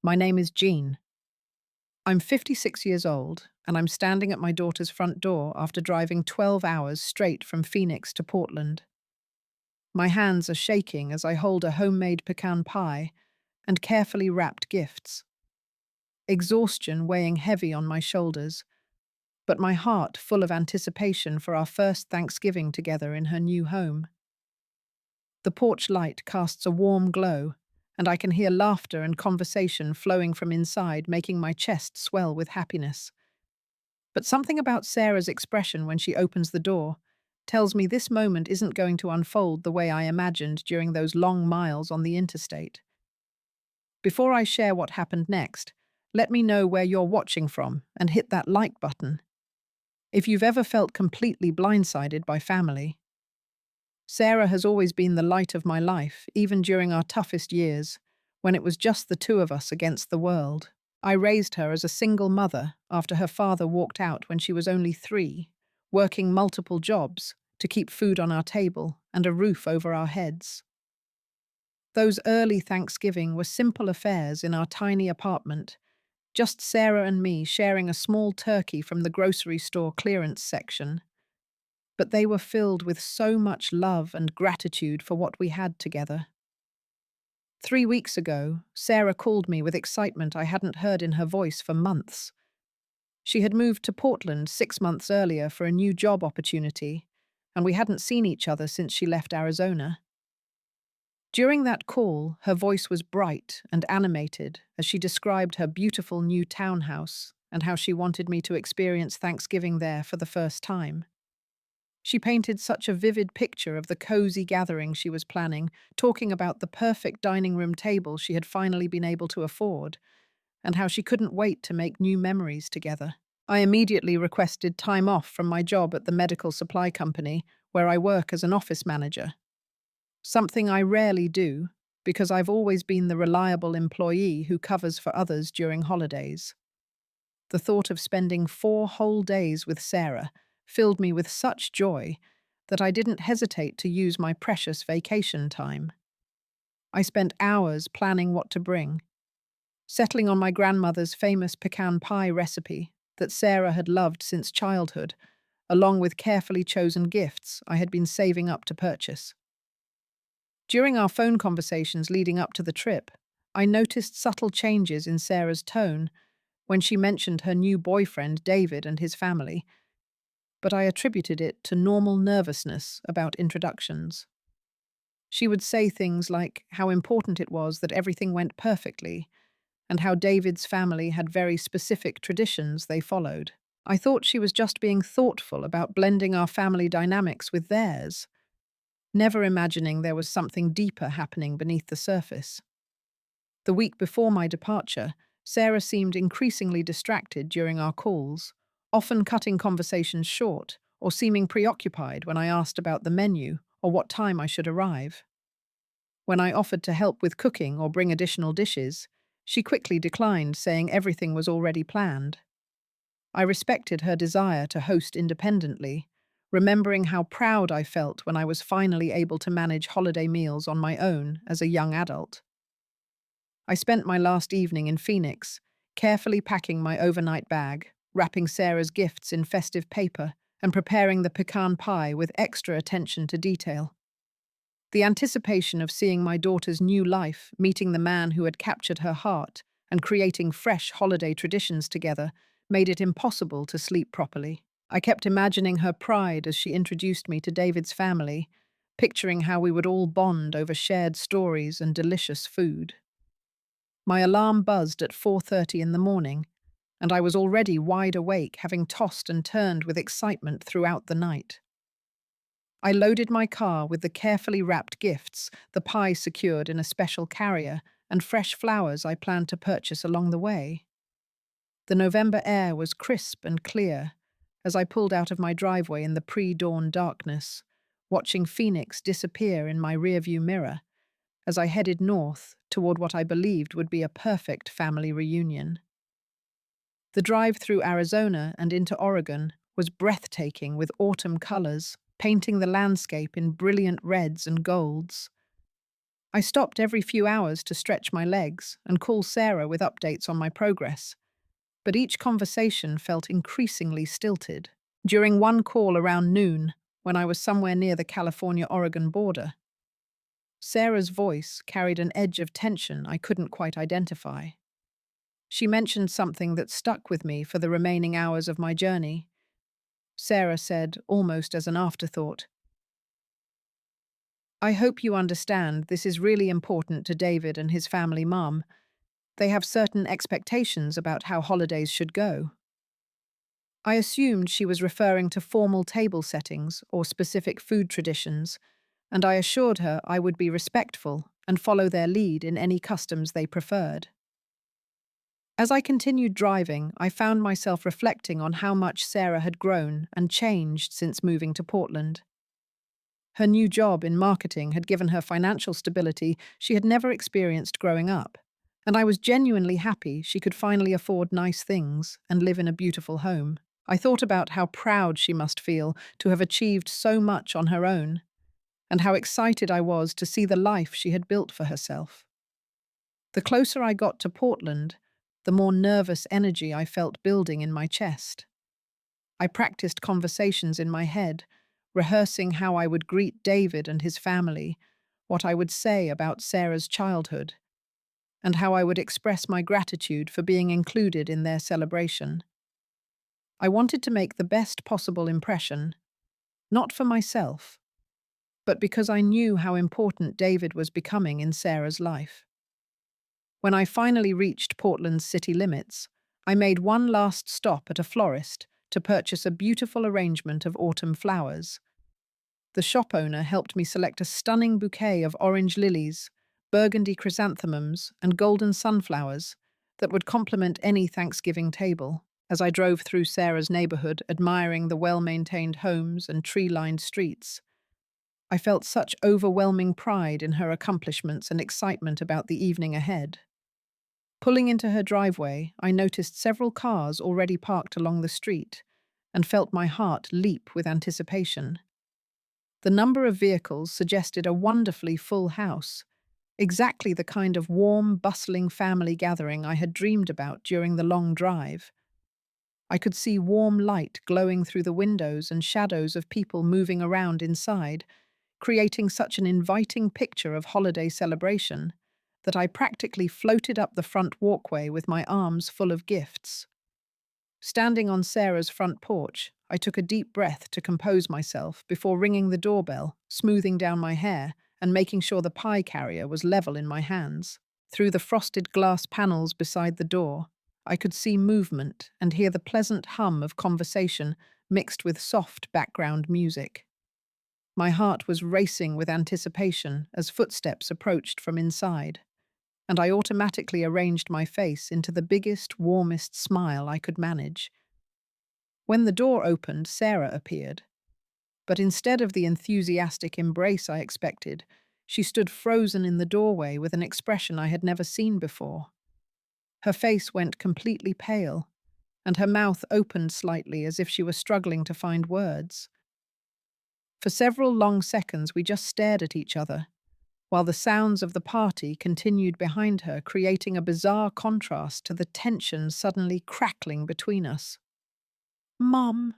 My name is Jean. I'm 56 years old, and I'm standing at my daughter's front door after driving 12 hours straight from Phoenix to Portland. My hands are shaking as I hold a homemade pecan pie and carefully wrapped gifts. Exhaustion weighing heavy on my shoulders, but my heart full of anticipation for our first Thanksgiving together in her new home. The porch light casts a warm glow, and I can hear laughter and conversation flowing from inside, making my chest swell with happiness. But something about Sarah's expression when she opens the door tells me this moment isn't going to unfold the way I imagined during those long miles on the interstate. Before I share what happened next, let me know where you're watching from and hit that like button. If you've ever felt completely blindsided by family, Sarah has always been the light of my life, even during our toughest years, when it was just the two of us against the world. I raised her as a single mother after her father walked out when she was only 3, working multiple jobs to keep food on our table and a roof over our heads. Those early Thanksgiving were simple affairs in our tiny apartment, just Sarah and me sharing a small turkey from the grocery store clearance section. But they were filled with so much love and gratitude for what we had together. 3 weeks ago, Sarah called me with excitement I hadn't heard in her voice for months. She had moved to Portland 6 months earlier for a new job opportunity, and we hadn't seen each other since she left Arizona. During that call, her voice was bright and animated as she described her beautiful new townhouse and how she wanted me to experience Thanksgiving there for the first time. She painted such a vivid picture of the cozy gathering she was planning, talking about the perfect dining room table she had finally been able to afford, and how she couldn't wait to make new memories together. I immediately requested time off from my job at the medical supply company, where I work as an office manager. Something I rarely do, because I've always been the reliable employee who covers for others during holidays. The thought of spending 4 whole days with Sarah filled me with such joy that I didn't hesitate to use my precious vacation time. I spent hours planning what to bring, settling on my grandmother's famous pecan pie recipe that Sarah had loved since childhood, along with carefully chosen gifts I had been saving up to purchase. During our phone conversations leading up to the trip, I noticed subtle changes in Sarah's tone when she mentioned her new boyfriend, David, and his family, but I attributed it to normal nervousness about introductions. She would say things like how important it was that everything went perfectly, and how David's family had very specific traditions they followed. I thought she was just being thoughtful about blending our family dynamics with theirs, never imagining there was something deeper happening beneath the surface. The week before my departure, Sarah seemed increasingly distracted during our calls, often cutting conversations short or seeming preoccupied when I asked about the menu or what time I should arrive. When I offered to help with cooking or bring additional dishes, she quickly declined, saying everything was already planned. I respected her desire to host independently, remembering how proud I felt when I was finally able to manage holiday meals on my own as a young adult. I spent my last evening in Phoenix, carefully packing my overnight bag, wrapping Sarah's gifts in festive paper, and preparing the pecan pie with extra attention to detail. The anticipation of seeing my daughter's new life, meeting the man who had captured her heart, and creating fresh holiday traditions together made it impossible to sleep properly. I kept imagining her pride as she introduced me to David's family, picturing how we would all bond over shared stories and delicious food. My alarm buzzed at 4:30 in the morning, and I was already wide awake, having tossed and turned with excitement throughout the night. I loaded my car with the carefully wrapped gifts, the pie secured in a special carrier, and fresh flowers I planned to purchase along the way. The November air was crisp and clear as I pulled out of my driveway in the pre-dawn darkness, watching Phoenix disappear in my rearview mirror as I headed north toward what I believed would be a perfect family reunion. The drive through Arizona and into Oregon was breathtaking with autumn colors, painting the landscape in brilliant reds and golds. I stopped every few hours to stretch my legs and call Sarah with updates on my progress, but each conversation felt increasingly stilted. During one call around noon, when I was somewhere near the California-Oregon border, Sarah's voice carried an edge of tension I couldn't quite identify. She mentioned something that stuck with me for the remaining hours of my journey. Sarah said, almost as an afterthought, "I hope you understand this is really important to David and his family, Mum. They have certain expectations about how holidays should go." I assumed she was referring to formal table settings or specific food traditions, and I assured her I would be respectful and follow their lead in any customs they preferred. As I continued driving, I found myself reflecting on how much Sarah had grown and changed since moving to Portland. Her new job in marketing had given her financial stability she had never experienced growing up, and I was genuinely happy she could finally afford nice things and live in a beautiful home. I thought about how proud she must feel to have achieved so much on her own, and how excited I was to see the life she had built for herself. The closer I got to Portland, the more nervous energy I felt building in my chest. I practiced conversations in my head, rehearsing how I would greet David and his family, what I would say about Sarah's childhood, and how I would express my gratitude for being included in their celebration. I wanted to make the best possible impression, not for myself, but because I knew how important David was becoming in Sarah's life. When I finally reached Portland's city limits, I made one last stop at a florist to purchase a beautiful arrangement of autumn flowers. The shop owner helped me select a stunning bouquet of orange lilies, burgundy chrysanthemums, and golden sunflowers that would complement any Thanksgiving table. As I drove through Sarah's neighborhood, admiring the well-maintained homes and tree-lined streets, I felt such overwhelming pride in her accomplishments and excitement about the evening ahead. Pulling into her driveway, I noticed several cars already parked along the street and felt my heart leap with anticipation. The number of vehicles suggested a wonderfully full house, exactly the kind of warm, bustling family gathering I had dreamed about during the long drive. I could see warm light glowing through the windows and shadows of people moving around inside, creating such an inviting picture of holiday celebration that I practically floated up the front walkway with my arms full of gifts. Standing on Sarah's front porch, I took a deep breath to compose myself before ringing the doorbell, smoothing down my hair, and making sure the pie carrier was level in my hands. Through the frosted glass panels beside the door, I could see movement and hear the pleasant hum of conversation mixed with soft background music. My heart was racing with anticipation as footsteps approached from inside, and I automatically arranged my face into the biggest, warmest smile I could manage. When the door opened, Sarah appeared, but instead of the enthusiastic embrace I expected, she stood frozen in the doorway with an expression I had never seen before. Her face went completely pale, and her mouth opened slightly as if she were struggling to find words. For several long seconds, we just stared at each other, while the sounds of the party continued behind her, creating a bizarre contrast to the tension suddenly crackling between us. "Mum,"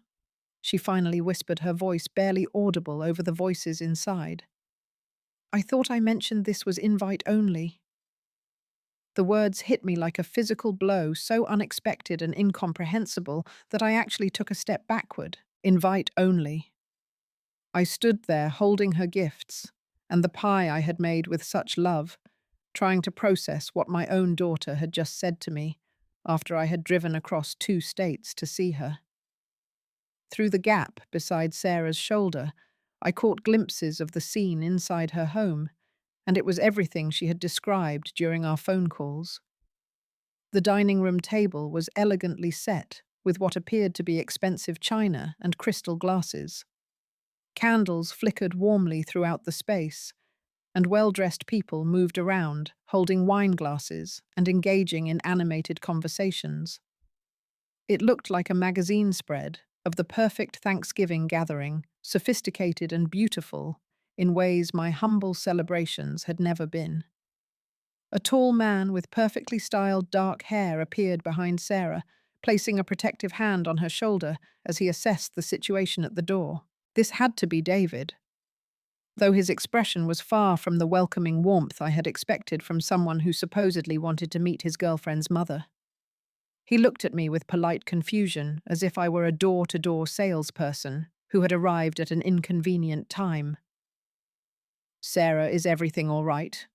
she finally whispered, her voice barely audible over the voices inside. "I thought I mentioned this was invite only." The words hit me like a physical blow, so unexpected and incomprehensible that I actually took a step backward. Invite only. I stood there holding her gifts and the pie I had made with such love, trying to process what my own daughter had just said to me after I had driven across 2 states to see her. Through the gap beside Sarah's shoulder, I caught glimpses of the scene inside her home, and it was everything she had described during our phone calls. The dining room table was elegantly set with what appeared to be expensive china and crystal glasses. Candles flickered warmly throughout the space, and well-dressed people moved around, holding wine glasses and engaging in animated conversations. It looked like a magazine spread of the perfect Thanksgiving gathering, sophisticated and beautiful, in ways my humble celebrations had never been. A tall man with perfectly styled dark hair appeared behind Sarah, placing a protective hand on her shoulder as he assessed the situation at the door. This had to be David, though his expression was far from the welcoming warmth I had expected from someone who supposedly wanted to meet his girlfriend's mother. He looked at me with polite confusion, as if I were a door-to-door salesperson who had arrived at an inconvenient time. "Sarah, is everything all right?"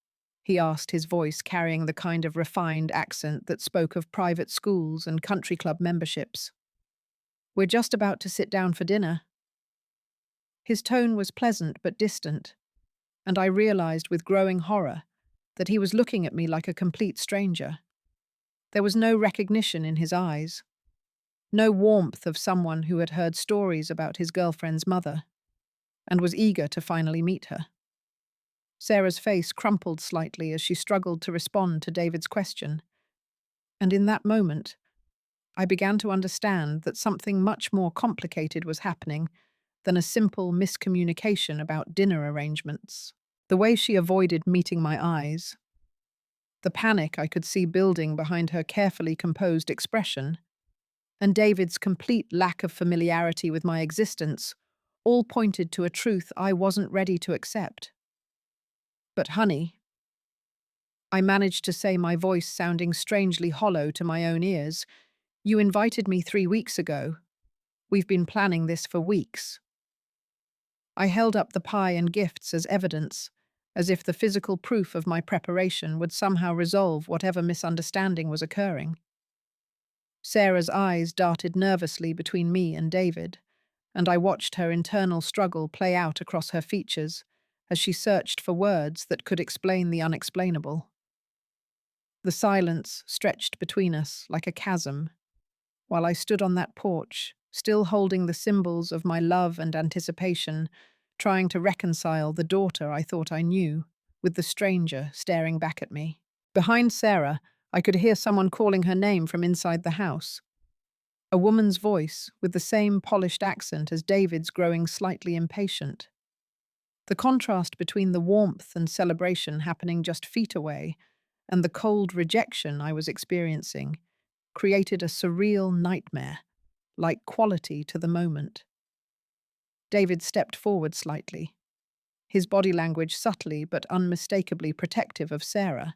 he asked, his voice carrying the kind of refined accent that spoke of private schools and country club memberships. "We're just about to sit down for dinner." His tone was pleasant but distant, and I realized with growing horror that he was looking at me like a complete stranger. There was no recognition in his eyes, no warmth of someone who had heard stories about his girlfriend's mother and was eager to finally meet her. Sarah's face crumpled slightly as she struggled to respond to David's question, and in that moment, I began to understand that something much more complicated was happening than a simple miscommunication about dinner arrangements. The way she avoided meeting my eyes, the panic I could see building behind her carefully composed expression, and David's complete lack of familiarity with my existence all pointed to a truth I wasn't ready to accept. "But honey," I managed to say, my voice sounding strangely hollow to my own ears, "you invited me 3 weeks ago. We've been planning this for weeks." I held up the pie and gifts as evidence, as if the physical proof of my preparation would somehow resolve whatever misunderstanding was occurring. Sarah's eyes darted nervously between me and David, and I watched her internal struggle play out across her features as she searched for words that could explain the unexplainable. The silence stretched between us like a chasm, while I stood on that porch, still holding the symbols of my love and anticipation, trying to reconcile the daughter I thought I knew with the stranger staring back at me. Behind Sarah, I could hear someone calling her name from inside the house. A woman's voice with the same polished accent as David's, growing slightly impatient. The contrast between the warmth and celebration happening just feet away and the cold rejection I was experiencing created a surreal nightmare, like quality to the moment. David stepped forward slightly, his body language subtly but unmistakably protective of Sarah,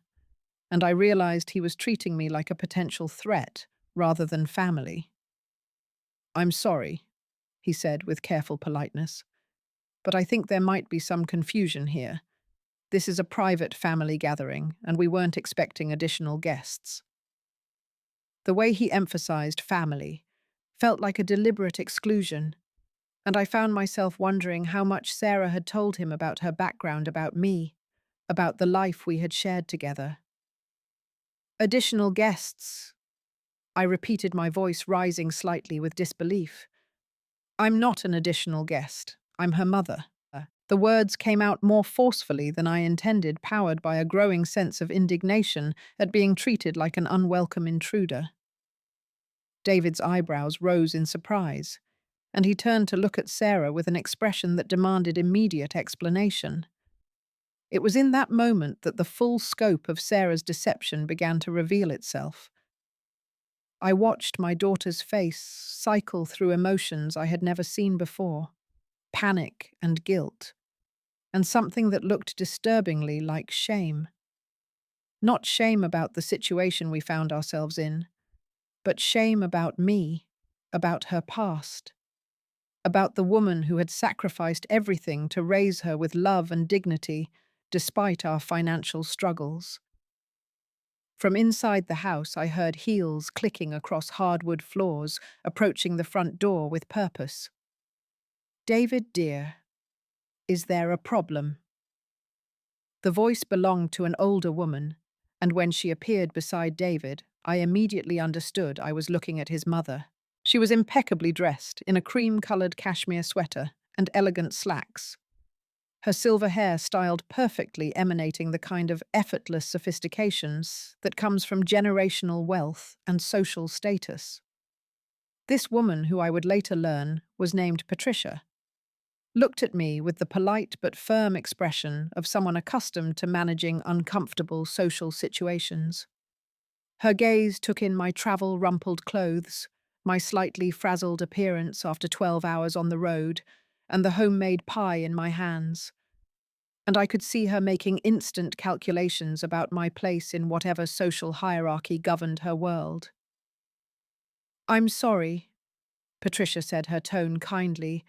and I realized he was treating me like a potential threat rather than family. "I'm sorry," he said with careful politeness, "but I think there might be some confusion here. This is a private family gathering, and we weren't expecting additional guests." The way he emphasized family felt like a deliberate exclusion, and I found myself wondering how much Sarah had told him about her background, about me, about the life we had shared together. "Additional guests," I repeated, my voice rising slightly with disbelief. "I'm not an additional guest. I'm her mother." The words came out more forcefully than I intended, powered by a growing sense of indignation at being treated like an unwelcome intruder. David's eyebrows rose in surprise, and he turned to look at Sarah with an expression that demanded immediate explanation. It was in that moment that the full scope of Sarah's deception began to reveal itself. I watched my daughter's face cycle through emotions I had never seen before: panic and guilt, and something that looked disturbingly like shame. Not shame about the situation we found ourselves in, but shame about me, about her past, about the woman who had sacrificed everything to raise her with love and dignity despite our financial struggles. From inside the house, I heard heels clicking across hardwood floors, approaching the front door with purpose. "David, dear, is there a problem?" The voice belonged to an older woman, and when she appeared beside David, I immediately understood I was looking at his mother. She was impeccably dressed in a cream-colored cashmere sweater and elegant slacks, her silver hair styled perfectly, emanating the kind of effortless sophistications that comes from generational wealth and social status. This woman, who I would later learn was named Patricia, looked at me with the polite but firm expression of someone accustomed to managing uncomfortable social situations. Her gaze took in my travel-rumpled clothes, my slightly frazzled appearance after 12 hours on the road, and the homemade pie in my hands. And I could see her making instant calculations about my place in whatever social hierarchy governed her world. "I'm sorry," Patricia said, her tone kindly,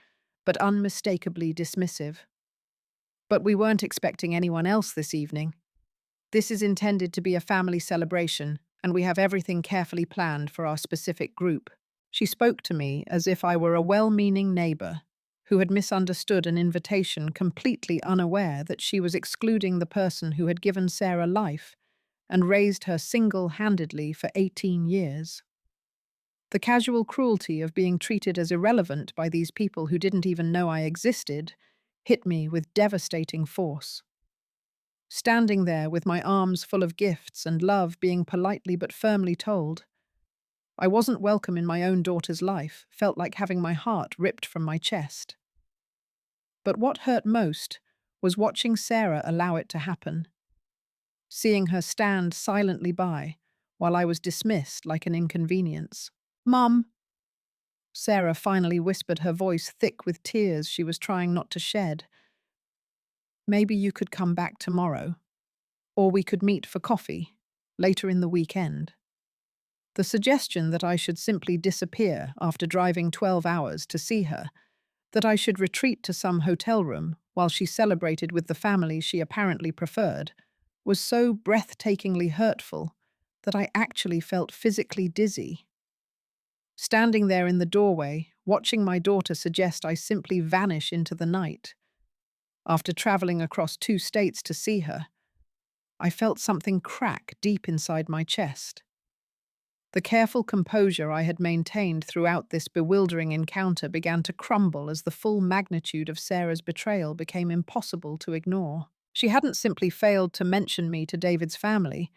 but unmistakably dismissive. "But we weren't expecting anyone else this evening. This is intended to be a family celebration, and we have everything carefully planned for our specific group." She spoke to me as if I were a well-meaning neighbor who had misunderstood an invitation, completely unaware that she was excluding the person who had given Sarah life and raised her single-handedly for 18 years. The casual cruelty of being treated as irrelevant by these people who didn't even know I existed hit me with devastating force. Standing there with my arms full of gifts and love being politely but firmly told I wasn't welcome in my own daughter's life felt like having my heart ripped from my chest. But what hurt most was watching Sarah allow it to happen, seeing her stand silently by while I was dismissed like an inconvenience. "Mum," Sarah finally whispered, her voice thick with tears she was trying not to shed. "Maybe you could come back tomorrow, or we could meet for coffee later in the weekend." The suggestion that I should simply disappear after driving 12 hours to see her, that I should retreat to some hotel room while she celebrated with the family she apparently preferred, was so breathtakingly hurtful that I actually felt physically dizzy. Standing there in the doorway, watching my daughter suggest I simply vanish into the night. After traveling across 2 states to see her, I felt something crack deep inside my chest. The careful composure I had maintained throughout this bewildering encounter began to crumble as the full magnitude of Sarah's betrayal became impossible to ignore. She hadn't simply failed to mention me to David's family,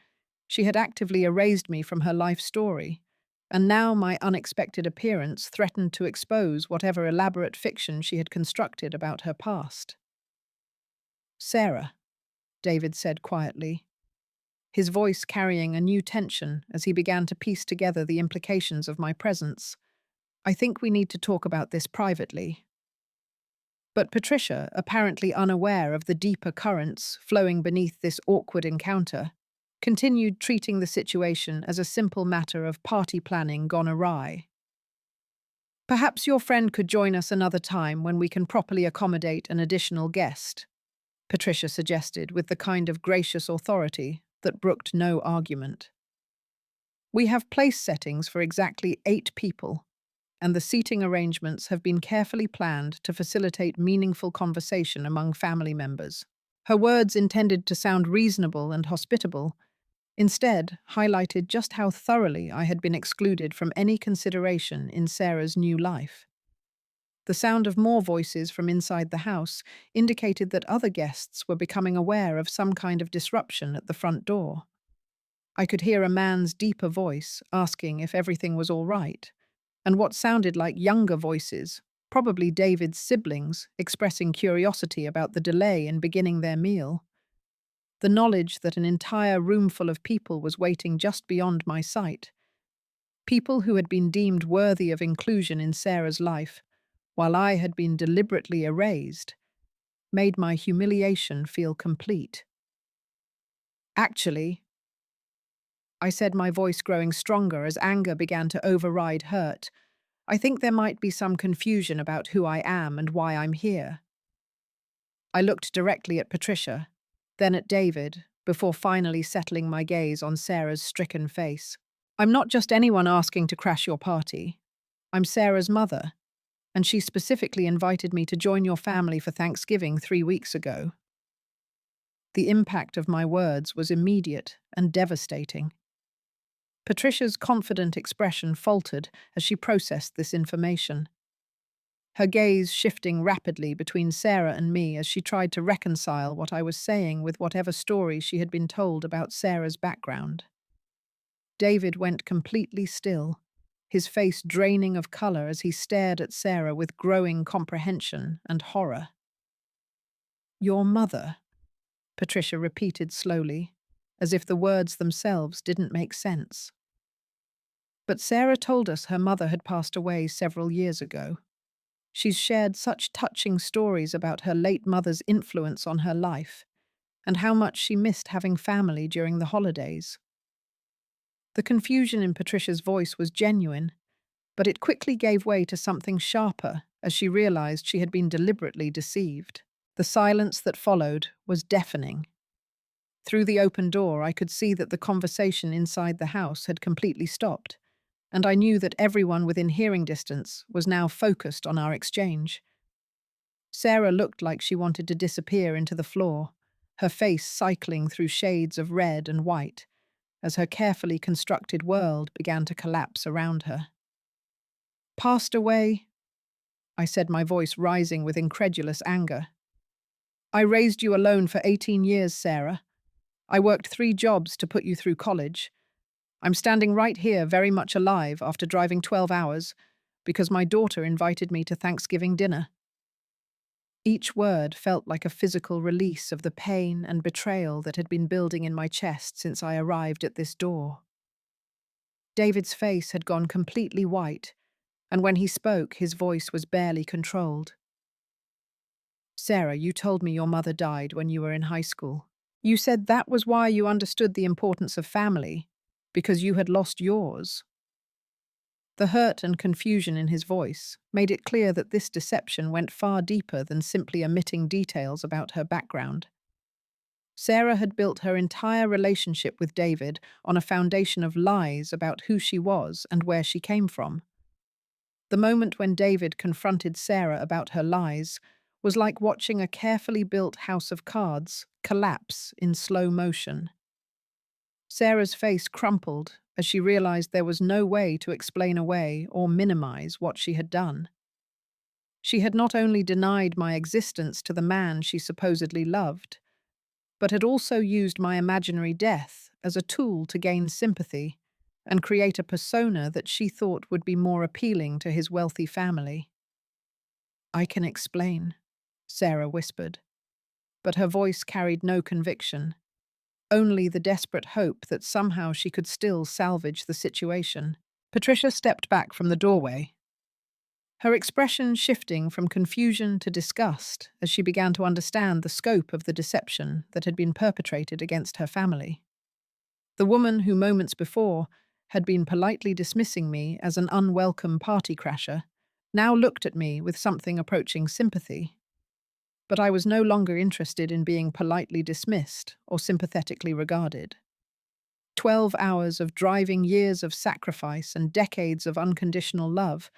she had actively erased me from her life story, and now my unexpected appearance threatened to expose whatever elaborate fiction she had constructed about her past. "Sarah," David said quietly, his voice carrying a new tension as he began to piece together the implications of my presence. "I think we need to talk about this privately." But Patricia, apparently unaware of the deeper currents flowing beneath this awkward encounter, continued treating the situation as a simple matter of party planning gone awry. "Perhaps your friend could join us another time when we can properly accommodate an additional guest," Patricia suggested with the kind of gracious authority that brooked no argument. "We have place settings for exactly 8 people, and the seating arrangements have been carefully planned to facilitate meaningful conversation among family members." Her words, intended to sound reasonable and hospitable, instead highlighted just how thoroughly I had been excluded from any consideration in Sarah's new life. The sound of more voices from inside the house indicated that other guests were becoming aware of some kind of disruption at the front door. I could hear a man's deeper voice asking if everything was all right, and what sounded like younger voices, probably David's siblings, expressing curiosity about the delay in beginning their meal. The knowledge that an entire roomful of people was waiting just beyond my sight, people who had been deemed worthy of inclusion in Sarah's life, while I had been deliberately erased, made my humiliation feel complete. "Actually," I said, my voice growing stronger as anger began to override hurt, "I think there might be some confusion about who I am and why I'm here." I looked directly at Patricia, then at David, before finally settling my gaze on Sarah's stricken face. "I'm not just anyone asking to crash your party. I'm Sarah's mother, and she specifically invited me to join your family for Thanksgiving 3 weeks ago." The impact of my words was immediate and devastating. Patricia's confident expression faltered as she processed this information, her gaze shifting rapidly between Sarah and me as she tried to reconcile what I was saying with whatever story she had been told about Sarah's background. David went completely still, his face draining of color as he stared at Sarah with growing comprehension and horror. "Your mother," Patricia repeated slowly, as if the words themselves didn't make sense. But Sarah told us her mother had passed away several years ago. She's shared such touching stories about her late mother's influence on her life and how much she missed having family during the holidays. The confusion in Patricia's voice was genuine, but it quickly gave way to something sharper as she realized she had been deliberately deceived. The silence that followed was deafening. Through the open door, I could see that the conversation inside the house had completely stopped, and I knew that everyone within hearing distance was now focused on our exchange. Sarah looked like she wanted to disappear into the floor, her face cycling through shades of red and white, as her carefully constructed world began to collapse around her. "Passed away?" I said, my voice rising with incredulous anger. "I raised you alone for 18 years, Sarah. I worked 3 jobs to put you through college. I'm standing right here very much alive after driving 12 hours because my daughter invited me to Thanksgiving dinner." Each word felt like a physical release of the pain and betrayal that had been building in my chest since I arrived at this door. David's face had gone completely white, and when he spoke, his voice was barely controlled. "Sarah, you told me your mother died when you were in high school. You said that was why you understood the importance of family, because you had lost yours." The hurt and confusion in his voice made it clear that this deception went far deeper than simply omitting details about her background. Sarah had built her entire relationship with David on a foundation of lies about who she was and where she came from. The moment when David confronted Sarah about her lies was like watching a carefully built house of cards collapse in slow motion. Sarah's face crumpled as she realized there was no way to explain away or minimize what she had done. She had not only denied my existence to the man she supposedly loved, but had also used my imaginary death as a tool to gain sympathy and create a persona that she thought would be more appealing to his wealthy family. "I can explain," Sarah whispered, but her voice carried no conviction, only the desperate hope that somehow she could still salvage the situation. Patricia stepped back from the doorway, her expression shifting from confusion to disgust as she began to understand the scope of the deception that had been perpetrated against her family. The woman who moments before had been politely dismissing me as an unwelcome party crasher now looked at me with something approaching sympathy. But I was no longer interested in being politely dismissed or sympathetically regarded. 12 hours of driving, years of sacrifice, and decades of unconditional love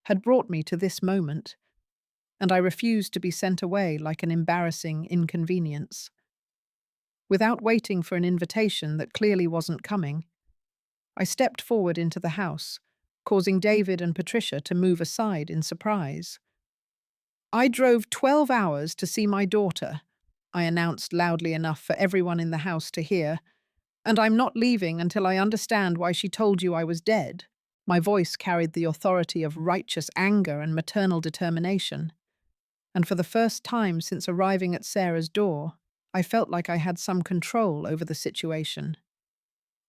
had brought me to this moment, and I refused to be sent away like an embarrassing inconvenience. Without waiting for an invitation that clearly wasn't coming, I stepped forward into the house, causing David and Patricia to move aside in surprise. "I drove 12 hours to see my daughter," I announced loudly enough for everyone in the house to hear, "and I'm not leaving until I understand why she told you I was dead." My voice carried the authority of righteous anger and maternal determination, and for the first time since arriving at Sarah's door, I felt like I had some control over the situation.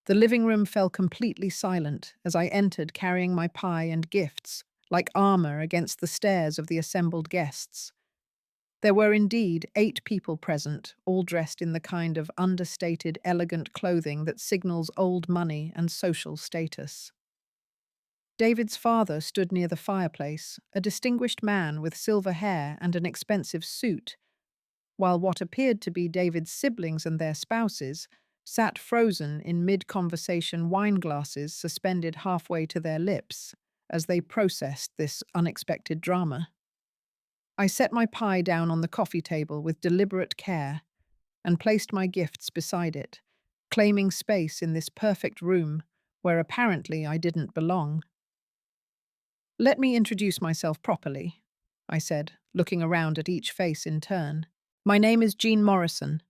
The living room fell completely silent as I entered carrying my pie and gifts, like armor against the stares of the assembled guests. There were indeed 8 people present, all dressed in the kind of understated, elegant clothing that signals old money and social status. David's father stood near the fireplace, a distinguished man with silver hair and an expensive suit, while what appeared to be David's siblings and their spouses sat frozen in mid-conversation wine glasses suspended halfway to their lips as they processed this unexpected drama. I set my pie down on the coffee table with deliberate care and placed my gifts beside it, claiming space in this perfect room where apparently I didn't belong. "Let me introduce myself properly," I said, looking around at each face in turn. "My name is Jean Morrison.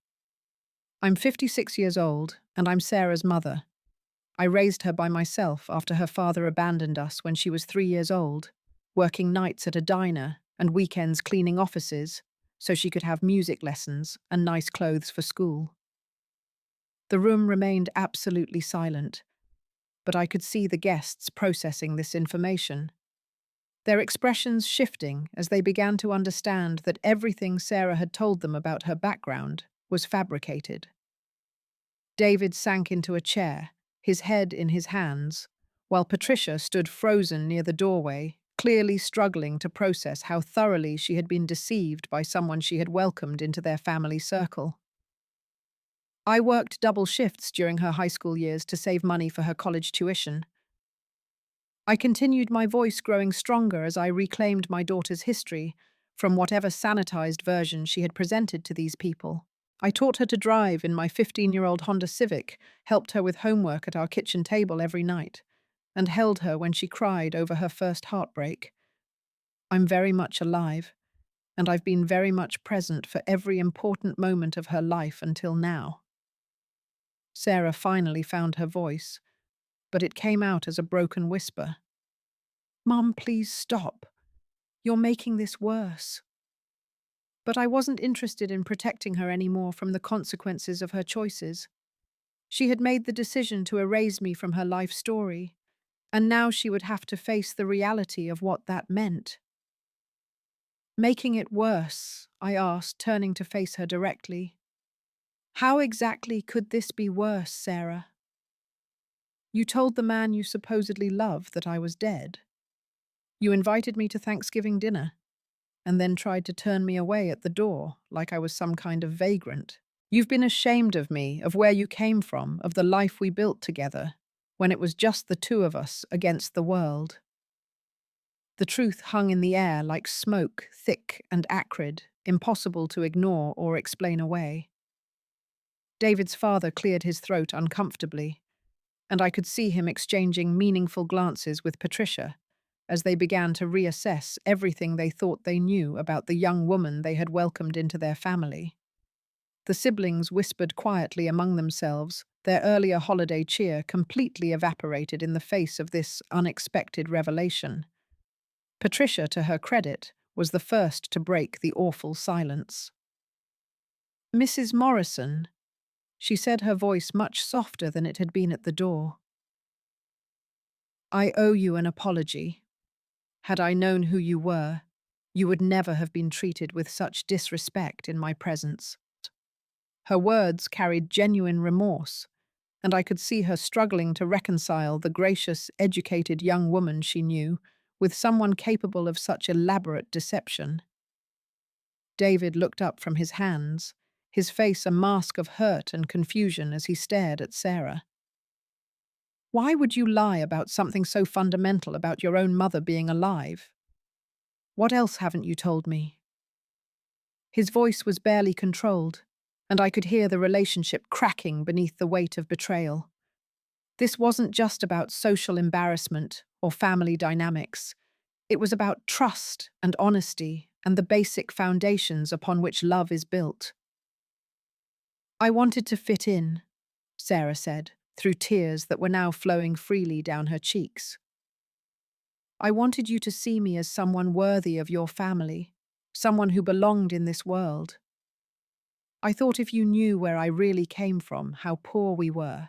I'm 56 years old, and I'm Sarah's mother. I raised her by myself after her father abandoned us when she was 3 years old, working nights at a diner and weekends cleaning offices so she could have music lessons and nice clothes for school. The room remained absolutely silent, but I could see the guests processing this information, their expressions shifting as they began to understand that everything Sarah had told them about her background was fabricated. David sank into a chair, his head in his hands, while Patricia stood frozen near the doorway, clearly struggling to process how thoroughly she had been deceived by someone she had welcomed into their family circle. I worked double shifts during her high school years to save money for her college tuition. I continued, my voice growing stronger as I reclaimed my daughter's history from whatever sanitized version she had presented to these people. I taught her to drive in my 15-year-old Honda Civic, helped her with homework at our kitchen table every night, and held her when she cried over her first heartbreak. I'm very much alive, and I've been very much present for every important moment of her life until now. Sarah finally found her voice, but it came out as a broken whisper. Mum, please stop. You're making this worse. But I wasn't interested in protecting her anymore from the consequences of her choices. She had made the decision to erase me from her life story, and now she would have to face the reality of what that meant. Making it worse, I asked, turning to face her directly. How exactly could this be worse, Sarah? You told the man you supposedly love that I was dead. You invited me to Thanksgiving dinner, and then tried to turn me away at the door like I was some kind of vagrant. You've been ashamed of me, of where you came from, of the life we built together, when it was just the two of us against the world. The truth hung in the air like smoke, thick and acrid, impossible to ignore or explain away. David's father cleared his throat uncomfortably, and I could see him exchanging meaningful glances with Patricia as they began to reassess everything they thought they knew about the young woman they had welcomed into their family. The siblings whispered quietly among themselves, their earlier holiday cheer completely evaporated in the face of this unexpected revelation. Patricia, to her credit, was the first to break the awful silence. Mrs. Morrison, she said, her voice much softer than it had been at the door. I owe you an apology. Had I known who you were, you would never have been treated with such disrespect in my presence. Her words carried genuine remorse, and I could see her struggling to reconcile the gracious, educated young woman she knew with someone capable of such elaborate deception. David looked up from his hands, his face a mask of hurt and confusion as he stared at Sarah. Why would you lie about something so fundamental about your own mother being alive? What else haven't you told me? His voice was barely controlled, and I could hear the relationship cracking beneath the weight of betrayal. This wasn't just about social embarrassment or family dynamics. It was about trust and honesty and the basic foundations upon which love is built. I wanted to fit in, Sarah said, through tears that were now flowing freely down her cheeks. I wanted you to see me as someone worthy of your family, someone who belonged in this world. I thought if you knew where I really came from, how poor we were,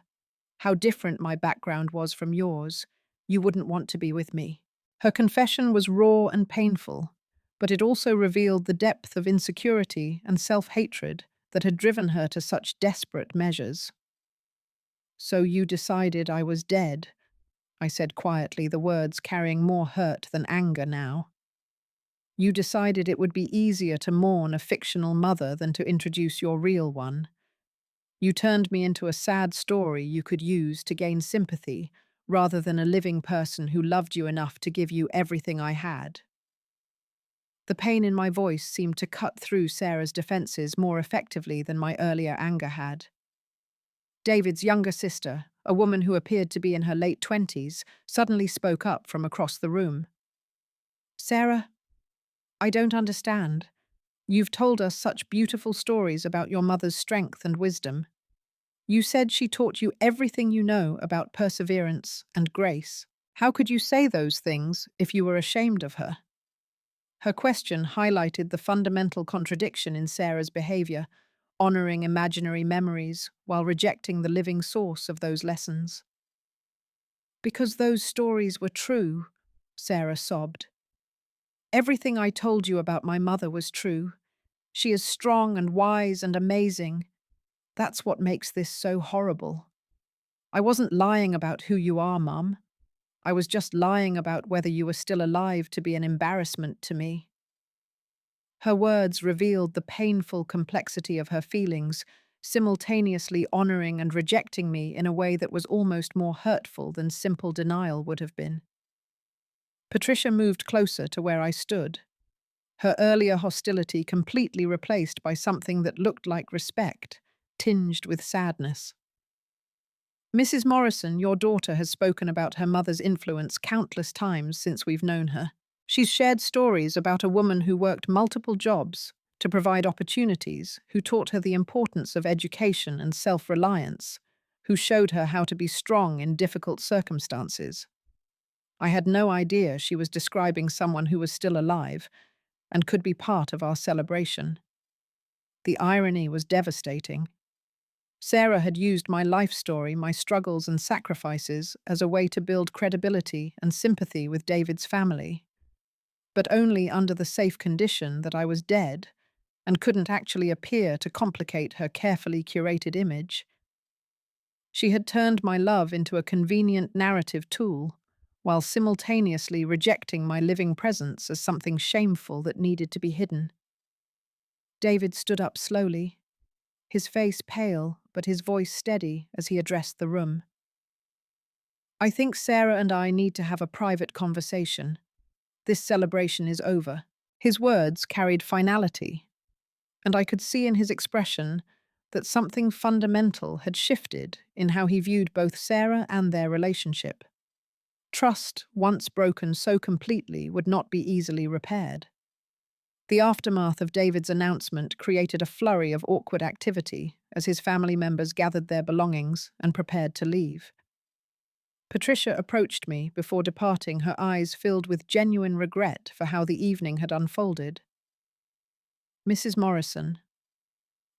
how different my background was from yours, you wouldn't want to be with me. Her confession was raw and painful, but it also revealed the depth of insecurity and self-hatred that had driven her to such desperate measures. So you decided I was dead, I said quietly, the words carrying more hurt than anger now. You decided it would be easier to mourn a fictional mother than to introduce your real one. You turned me into a sad story you could use to gain sympathy, rather than a living person who loved you enough to give you everything I had. The pain in my voice seemed to cut through Sarah's defenses more effectively than my earlier anger had. David's younger sister, a woman who appeared to be in her late 20s, suddenly spoke up from across the room. Sarah, I don't understand. You've told us such beautiful stories about your mother's strength and wisdom. You said she taught you everything you know about perseverance and grace. How could you say those things if you were ashamed of her? Her question highlighted the fundamental contradiction in Sarah's behavior, honoring imaginary memories while rejecting the living source of those lessons. Because those stories were true, Sarah sobbed. Everything I told you about my mother was true. She is strong and wise and amazing. That's what makes this so horrible. I wasn't lying about who you are, Mum. I was just lying about whether you were still alive to be an embarrassment to me. Her words revealed the painful complexity of her feelings, simultaneously honoring and rejecting me in a way that was almost more hurtful than simple denial would have been. Patricia moved closer to where I stood, her earlier hostility completely replaced by something that looked like respect, tinged with sadness. Mrs. Morrison, your daughter has spoken about her mother's influence countless times since we've known her. She's shared stories about a woman who worked multiple jobs to provide opportunities, who taught her the importance of education and self-reliance, who showed her how to be strong in difficult circumstances. I had no idea she was describing someone who was still alive and could be part of our celebration. The irony was devastating. Sarah had used my life story, my struggles and sacrifices, as a way to build credibility and sympathy with David's family, but only under the safe condition that I was dead and couldn't actually appear to complicate her carefully curated image. She had turned my love into a convenient narrative tool, while simultaneously rejecting my living presence as something shameful that needed to be hidden. David stood up slowly, his face pale but his voice steady as he addressed the room. I think Sarah and I need to have a private conversation. This celebration is over. His words carried finality, and I could see in his expression that something fundamental had shifted in how he viewed both Sarah and their relationship. Trust, once broken so completely, would not be easily repaired. The aftermath of David's announcement created a flurry of awkward activity as his family members gathered their belongings and prepared to leave. Patricia approached me before departing, her eyes filled with genuine regret for how the evening had unfolded. Mrs. Morrison,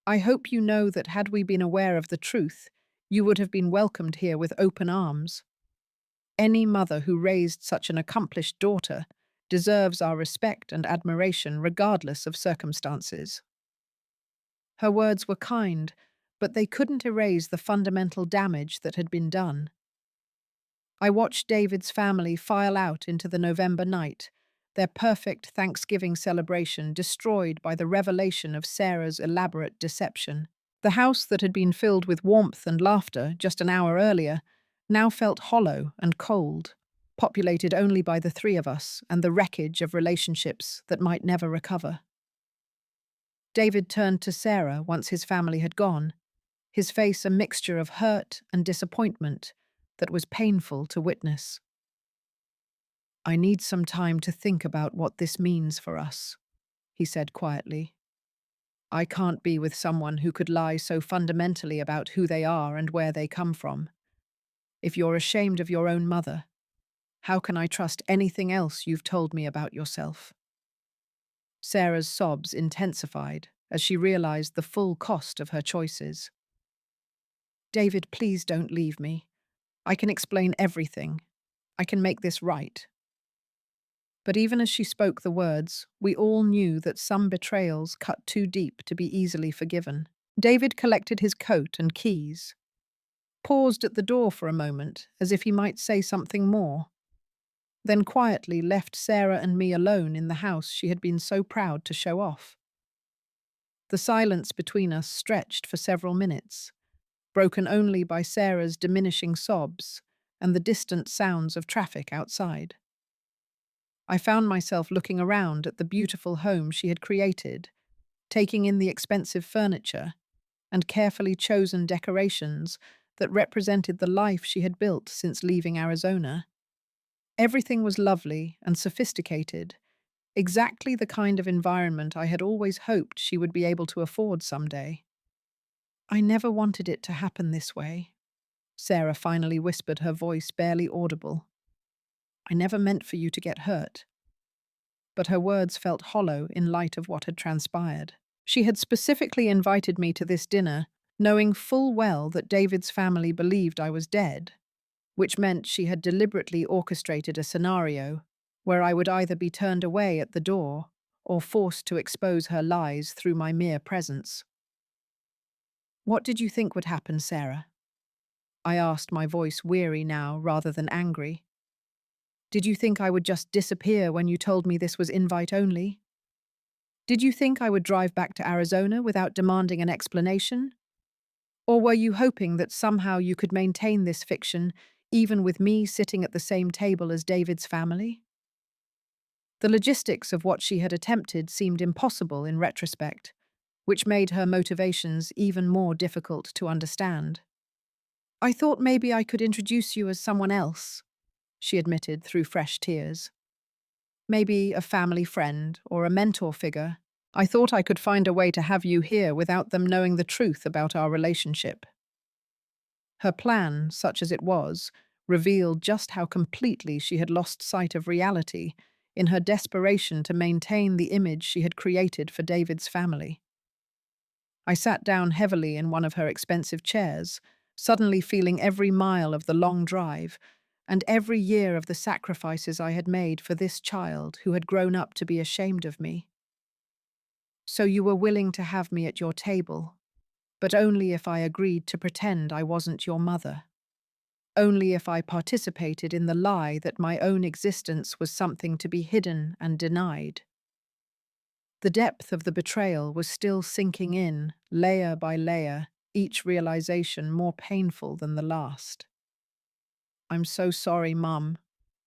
I hope you know that had we been aware of the truth, you would have been welcomed here with open arms. Any mother who raised such an accomplished daughter deserves our respect and admiration regardless of circumstances. Her words were kind, but they couldn't erase the fundamental damage that had been done. I watched David's family file out into the November night, their perfect Thanksgiving celebration destroyed by the revelation of Sarah's elaborate deception. The house that had been filled with warmth and laughter just an hour earlier now felt hollow and cold, populated only by the three of us and the wreckage of relationships that might never recover. David turned to Sarah once his family had gone, his face a mixture of hurt and disappointment that was painful to witness. I need some time to think about what this means for us, he said quietly. I can't be with someone who could lie so fundamentally about who they are and where they come from. If you're ashamed of your own mother, how can I trust anything else you've told me about yourself? Sarah's sobs intensified as she realized the full cost of her choices. David, please don't leave me. I can explain everything. I can make this right. But even as she spoke the words, we all knew that some betrayals cut too deep to be easily forgiven. David collected his coat and keys, paused at the door for a moment as if he might say something more, then quietly left Sarah and me alone in the house she had been so proud to show off. The silence between us stretched for several minutes, broken only by Sarah's diminishing sobs and the distant sounds of traffic outside. I found myself looking around at the beautiful home she had created, taking in the expensive furniture and carefully chosen decorations that represented the life she had built since leaving Arizona. Everything was lovely and sophisticated, exactly the kind of environment I had always hoped she would be able to afford someday. I never wanted it to happen this way, Sarah finally whispered, her voice barely audible. I never meant for you to get hurt. But her words felt hollow in light of what had transpired. She had specifically invited me to this dinner, knowing full well that David's family believed I was dead, which meant she had deliberately orchestrated a scenario where I would either be turned away at the door or forced to expose her lies through my mere presence. What did you think would happen, Sarah? I asked, my voice weary now rather than angry. Did you think I would just disappear when you told me this was invite only? Did you think I would drive back to Arizona without demanding an explanation? Or were you hoping that somehow you could maintain this fiction even with me sitting at the same table as David's family? The logistics of what she had attempted seemed impossible in retrospect, which made her motivations even more difficult to understand. I thought maybe I could introduce you as someone else, she admitted through fresh tears. Maybe a family friend or a mentor figure. I thought I could find a way to have you here without them knowing the truth about our relationship. Her plan, such as it was, revealed just how completely she had lost sight of reality in her desperation to maintain the image she had created for David's family. I sat down heavily in one of her expensive chairs, suddenly feeling every mile of the long drive and every year of the sacrifices I had made for this child who had grown up to be ashamed of me. So you were willing to have me at your table, but only if I agreed to pretend I wasn't your mother. Only if I participated in the lie that my own existence was something to be hidden and denied. The depth of the betrayal was still sinking in, layer by layer, each realization more painful than the last. I'm so sorry, Mum,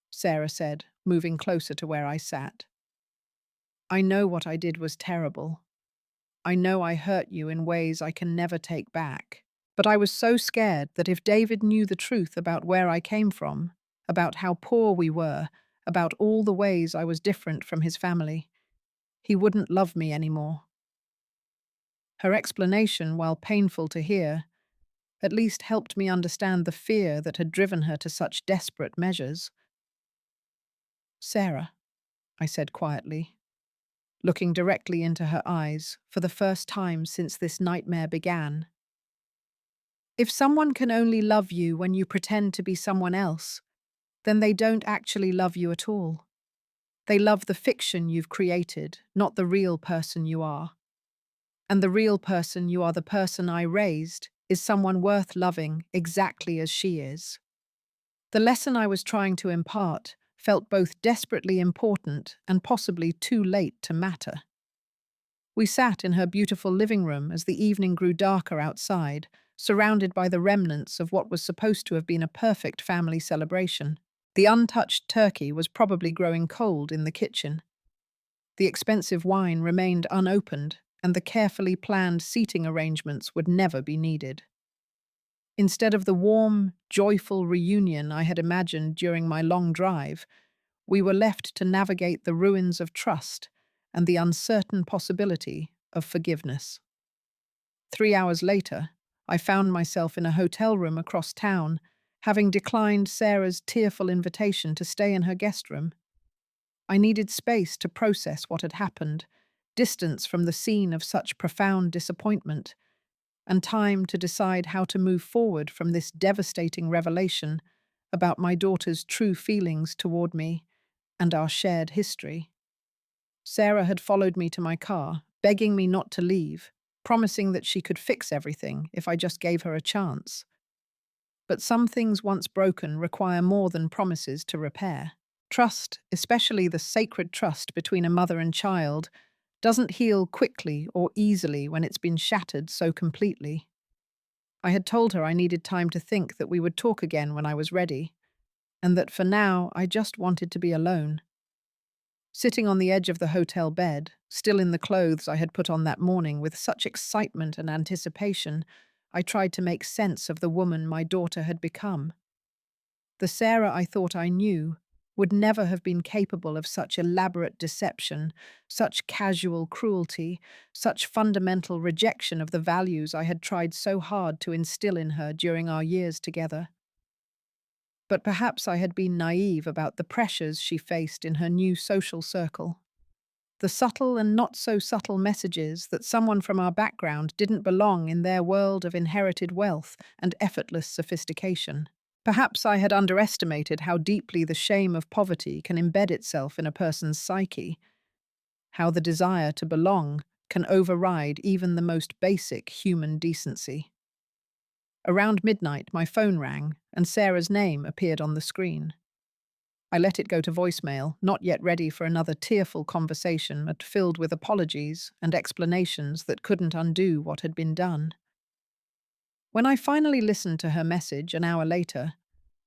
Sarah said, moving closer to where I sat. I know what I did was terrible. I know I hurt you in ways I can never take back. But I was so scared that if David knew the truth about where I came from, about how poor we were, about all the ways I was different from his family, he wouldn't love me anymore. Her explanation, while painful to hear, at least helped me understand the fear that had driven her to such desperate measures. Sarah, I said quietly, looking directly into her eyes for the first time since this nightmare began. If someone can only love you when you pretend to be someone else, then they don't actually love you at all. They love the fiction you've created, not the real person you are. And the real person you are, the person I raised, is someone worth loving exactly as she is. The lesson I was trying to impart felt both desperately important and possibly too late to matter. We sat in her beautiful living room as the evening grew darker outside, surrounded by the remnants of what was supposed to have been a perfect family celebration. The untouched turkey was probably growing cold in the kitchen. The expensive wine remained unopened, and the carefully planned seating arrangements would never be needed. Instead of the warm, joyful reunion I had imagined during my long drive, we were left to navigate the ruins of trust and the uncertain possibility of forgiveness. 3 hours later, I found myself in a hotel room across town, having declined Sarah's tearful invitation to stay in her guest room. I needed space to process what had happened, distance from the scene of such profound disappointment, and time to decide how to move forward from this devastating revelation about my daughter's true feelings toward me and our shared history. Sarah had followed me to my car, begging me not to leave, promising that she could fix everything if I just gave her a chance. But some things once broken require more than promises to repair. Trust, especially the sacred trust between a mother and child, doesn't heal quickly or easily when it's been shattered so completely. I had told her I needed time to think, that we would talk again when I was ready, and that for now I just wanted to be alone. Sitting on the edge of the hotel bed, still in the clothes I had put on that morning with such excitement and anticipation, I tried to make sense of the woman my daughter had become. The Sarah I thought I knew would never have been capable of such elaborate deception, such casual cruelty, such fundamental rejection of the values I had tried so hard to instill in her during our years together. But perhaps I had been naive about the pressures she faced in her new social circle. The subtle and not so subtle messages that someone from our background didn't belong in their world of inherited wealth and effortless sophistication. Perhaps I had underestimated how deeply the shame of poverty can embed itself in a person's psyche, how the desire to belong can override even the most basic human decency. Around midnight, my phone rang, and Sarah's name appeared on the screen. I let it go to voicemail, not yet ready for another tearful conversation but filled with apologies and explanations that couldn't undo what had been done. When I finally listened to her message an hour later,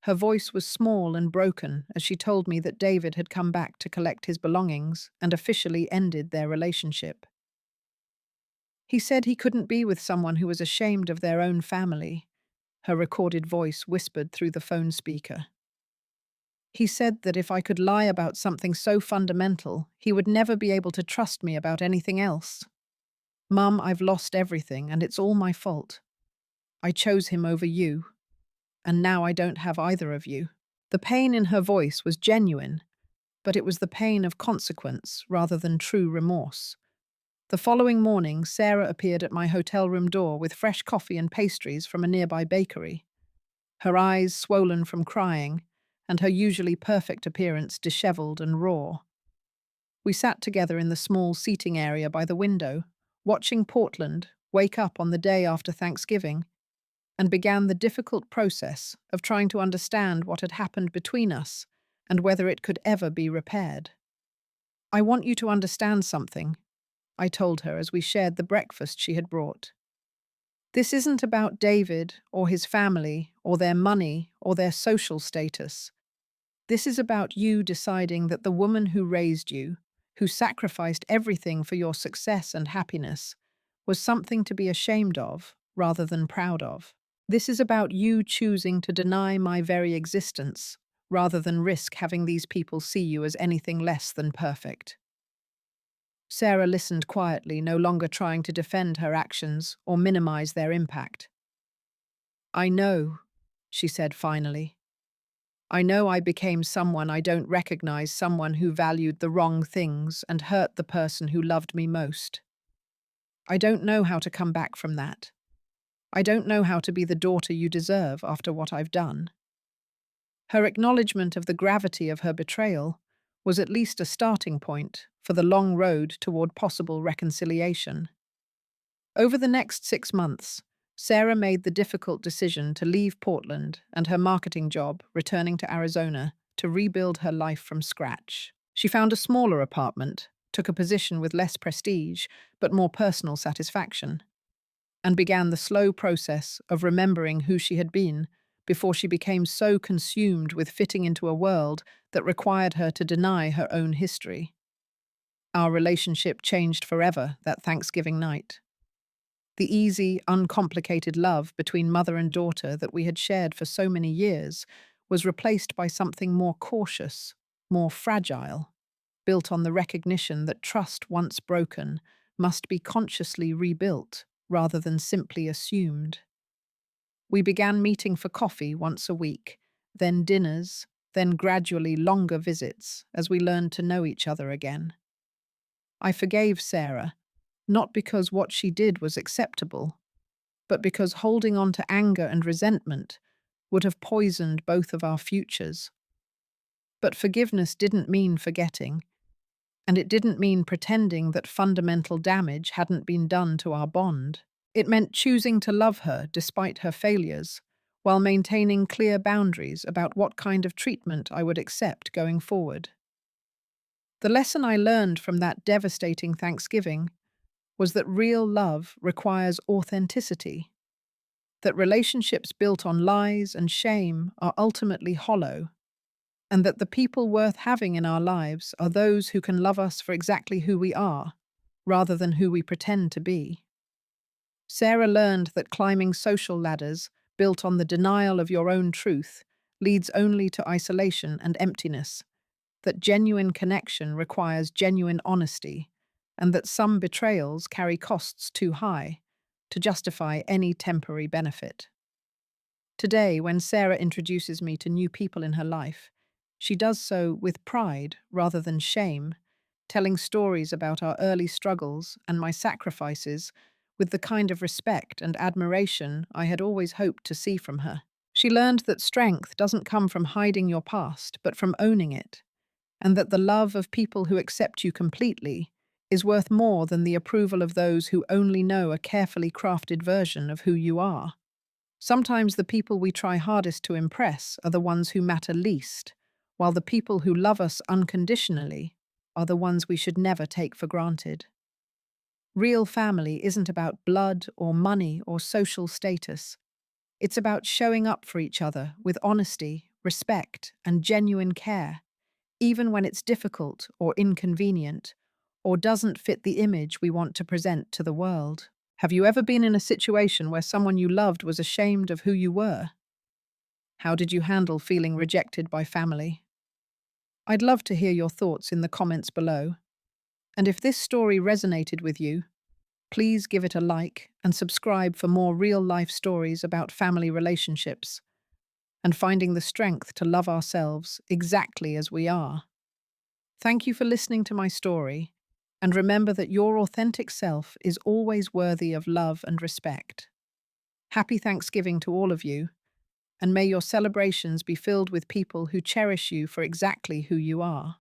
her voice was small and broken as she told me that David had come back to collect his belongings and officially ended their relationship. He said he couldn't be with someone who was ashamed of their own family, her recorded voice whispered through the phone speaker. He said that if I could lie about something so fundamental, he would never be able to trust me about anything else. Mum, I've lost everything, and it's all my fault. I chose him over you, and now I don't have either of you. The pain in her voice was genuine, but it was the pain of consequence rather than true remorse. The following morning, Sarah appeared at my hotel room door with fresh coffee and pastries from a nearby bakery, her eyes swollen from crying, and her usually perfect appearance dishevelled and raw. We sat together in the small seating area by the window, watching Portland wake up on the day after Thanksgiving, and began the difficult process of trying to understand what had happened between us and whether it could ever be repaired. I want you to understand something, I told her as we shared the breakfast she had brought. This isn't about David or his family or their money or their social status. This is about you deciding that the woman who raised you, who sacrificed everything for your success and happiness, was something to be ashamed of rather than proud of. This is about you choosing to deny my very existence rather than risk having these people see you as anything less than perfect. Sarah listened quietly, no longer trying to defend her actions or minimize their impact. I know, she said finally. I know I became someone I don't recognize, someone who valued the wrong things and hurt the person who loved me most. I don't know how to come back from that. I don't know how to be the daughter you deserve after what I've done. Her acknowledgement of the gravity of her betrayal was at least a starting point for the long road toward possible reconciliation. Over the next 6 months, Sarah made the difficult decision to leave Portland and her marketing job, returning to Arizona to rebuild her life from scratch. She found a smaller apartment, took a position with less prestige but more personal satisfaction, and began the slow process of remembering who she had been before she became so consumed with fitting into a world that required her to deny her own history. Our relationship changed forever that Thanksgiving night. The easy, uncomplicated love between mother and daughter that we had shared for so many years was replaced by something more cautious, more fragile, built on the recognition that trust once broken must be consciously rebuilt rather than simply assumed. We began meeting for coffee once a week, then dinners, then gradually longer visits as we learned to know each other again. I forgave Sarah, not because what she did was acceptable, but because holding on to anger and resentment would have poisoned both of our futures. But forgiveness didn't mean forgetting, and it didn't mean pretending that fundamental damage hadn't been done to our bond. It meant choosing to love her despite her failures, while maintaining clear boundaries about what kind of treatment I would accept going forward. The lesson I learned from that devastating Thanksgiving was that real love requires authenticity, that relationships built on lies and shame are ultimately hollow, and that the people worth having in our lives are those who can love us for exactly who we are, rather than who we pretend to be. Sarah learned that climbing social ladders built on the denial of your own truth leads only to isolation and emptiness, that genuine connection requires genuine honesty, and that some betrayals carry costs too high to justify any temporary benefit. Today, when Sarah introduces me to new people in her life, she does so with pride rather than shame, telling stories about our early struggles and my sacrifices with the kind of respect and admiration I had always hoped to see from her. She learned that strength doesn't come from hiding your past, but from owning it, and that the love of people who accept you completely is worth more than the approval of those who only know a carefully crafted version of who you are. Sometimes the people we try hardest to impress are the ones who matter least, while the people who love us unconditionally are the ones we should never take for granted. Real family isn't about blood or money or social status. It's about showing up for each other with honesty, respect, and genuine care, even when it's difficult or inconvenient, or doesn't fit the image we want to present to the world. Have you ever been in a situation where someone you loved was ashamed of who you were? How did you handle feeling rejected by family? I'd love to hear your thoughts in the comments below. And if this story resonated with you, please give it a like and subscribe for more real-life stories about family relationships and finding the strength to love ourselves exactly as we are. Thank you for listening to my story, and remember that your authentic self is always worthy of love and respect. Happy Thanksgiving to all of you, and may your celebrations be filled with people who cherish you for exactly who you are.